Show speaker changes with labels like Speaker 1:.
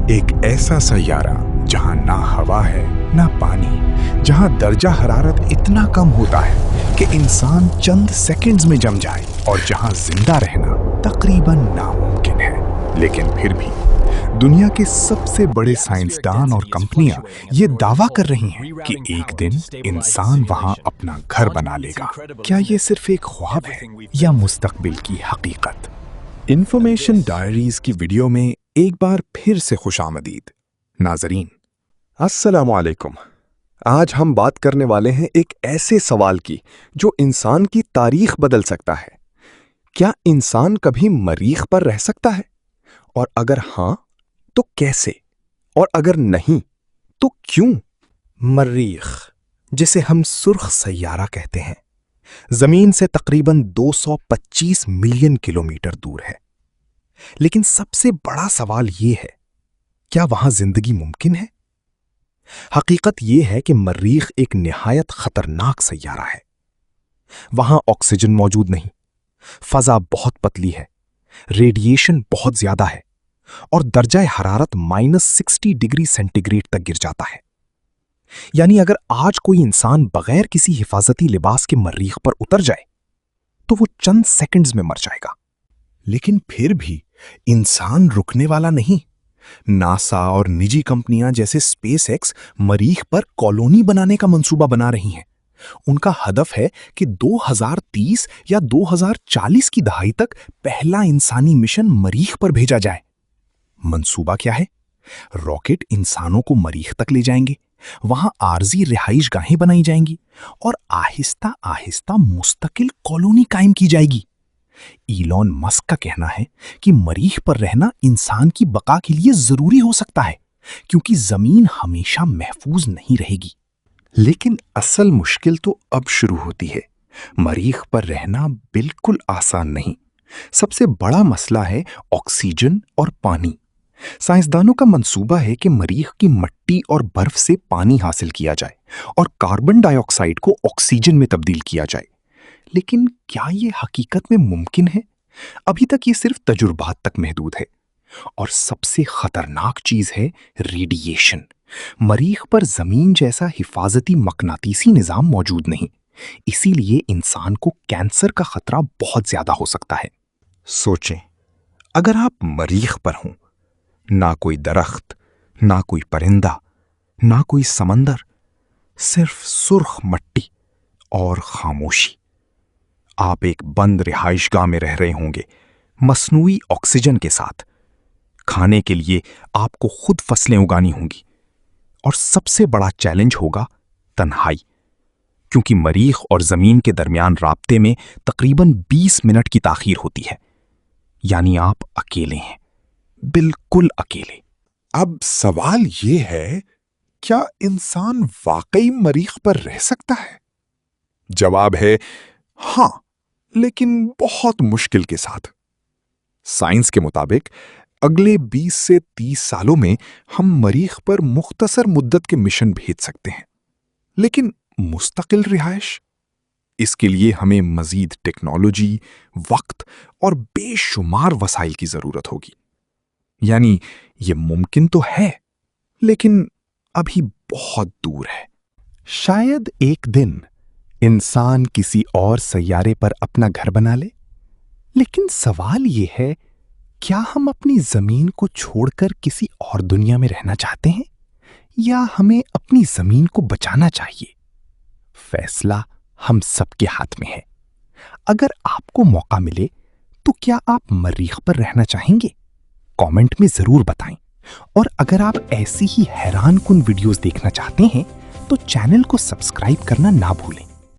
Speaker 1: एक ऐसा सैयारा जहां ना हवा है ना पानी, जहां दर्जा हरारत इतना कम होता है कि इंसान चंद सेकंड्स में जम जाए और जहां जिंदा रहना तकरीबन नामुमकिन है। लेकिन फिर भी दुनिया के सबसे बड़े साइंसदान और कंपनियां ये दावा कर रही हैं कि एक दिन इंसान वहां अपना घर बना लेगा। क्या ये सिर्फ एक ख्वाब है या मुस्तकबिल की हकीकत? इंफॉर्मेशन डायरीज की वीडियो में एक बार फिर से खुशामदीद नाजरीन। अस्सलामु अलैकुम। आज हम बात करने वाले हैं एक ऐसे सवाल की जो इंसान की तारीख बदल सकता है। क्या इंसान कभी मरीख पर रह सकता है? और अगर हां तो कैसे? और अगर नहीं तो क्यों? मरीख, जिसे हम सुर्ख सैयारा कहते हैं, जमीन से तकरीबन 225 मिलियन किलोमीटर दूर है। लेकिन सबसे बड़ा सवाल यह है, क्या वहां जिंदगी मुमकिन है? हकीकत यह है कि मरीख एक निहायत खतरनाक सैयारा है। वहां ऑक्सीजन मौजूद नहीं, फजा बहुत पतली है, रेडिएशन बहुत ज्यादा है और दर्जा हरारत -60 डिग्री सेंटीग्रेड तक गिर जाता है। यानी अगर आज कोई इंसान बगैर किसी हिफाजती लिबास के मरीख पर उतर जाए तो वो चंद सेकंड्स में मर जाएगा। लेकिन फिर भी इंसान रुकने वाला नहीं। नासा और निजी कंपनियां जैसे स्पेस एक्स मरीख पर कॉलोनी बनाने का मंसूबा बना रही हैं। उनका हदफ है कि 2030 या 2040 की दहाई तक पहला इंसानी मिशन मरीख पर भेजा जाए। मंसूबा क्या है? रॉकेट इंसानों को मरीख तक ले जाएंगे, वहां आरजी रिहाइश गाहें बनाई जाएंगी और आहिस्ता आहिस्ता मुस्तकिल कॉलोनी कायम की जाएगी। इलॉन मस्क का कहना है कि मरीख पर रहना इंसान की बका के लिए जरूरी हो सकता है, क्योंकि जमीन हमेशा महफूज नहीं रहेगी। लेकिन असल मुश्किल तो अब शुरू होती है। मरीख पर रहना बिल्कुल आसान नहीं। सबसे बड़ा मसला है ऑक्सीजन और पानी। साइंसदानों का मंसूबा है कि मरीख की मिट्टी और बर्फ से पानी हासिल किया जाए और कार्बन डाइऑक्साइड को ऑक्सीजन में तब्दील किया जाए। लेकिन क्या यह हकीकत में मुमकिन है? अभी तक ये सिर्फ तजुर्बात तक महदूद है। और सबसे खतरनाक चीज है रेडिएशन। मरीख पर जमीन जैसा हिफाजती मकनातीसी निजाम मौजूद नहीं, इसीलिए इंसान को कैंसर का खतरा बहुत ज्यादा हो सकता है। सोचें, अगर आप मरीख पर हों, ना कोई दरख्त, ना कोई परिंदा, ना कोई समंदर, सिर्फ सुर्ख मिट्टी और खामोशी। आप एक बंद रिहाइशगाह में रह रहे होंगे, मसनूई ऑक्सीजन के साथ। खाने के लिए आपको खुद फसलें उगानी होंगी और सबसे बड़ा चैलेंज होगा तन्हाई, क्योंकि मरीख और जमीन के दरमियान राब्ते में तकरीबन 20 मिनट की ताखीर होती है। यानी आप अकेले हैं, बिल्कुल अकेले। अब सवाल यह है, क्या इंसान वाकई मरीख पर रह सकता है? जवाब है हां, लेकिन बहुत मुश्किल के साथ। साइंस के मुताबिक अगले 20 से 30 सालों में हम मरीख पर मुख्तसर मुद्दत के मिशन भेज सकते हैं। लेकिन मुस्तकिल रिहाइश, इसके लिए हमें मजीद टेक्नोलॉजी, वक्त और बेशुमार वसाइल की जरूरत होगी। यानी ये मुमकिन तो है, लेकिन अभी बहुत दूर है। शायद एक दिन इंसान किसी और सैयारे पर अपना घर बना ले। लेकिन सवाल यह है, क्या हम अपनी जमीन को छोड़कर किसी और दुनिया में रहना चाहते हैं या हमें अपनी जमीन को बचाना चाहिए? फैसला हम सबके हाथ में है। अगर आपको मौका मिले तो क्या आप मरीख पर रहना चाहेंगे? कमेंट में जरूर बताएं। और अगर आप ऐसी ही हैरान कुन वीडियोस देखना चाहते हैं तो चैनल को सब्सक्राइब करना ना भूलें।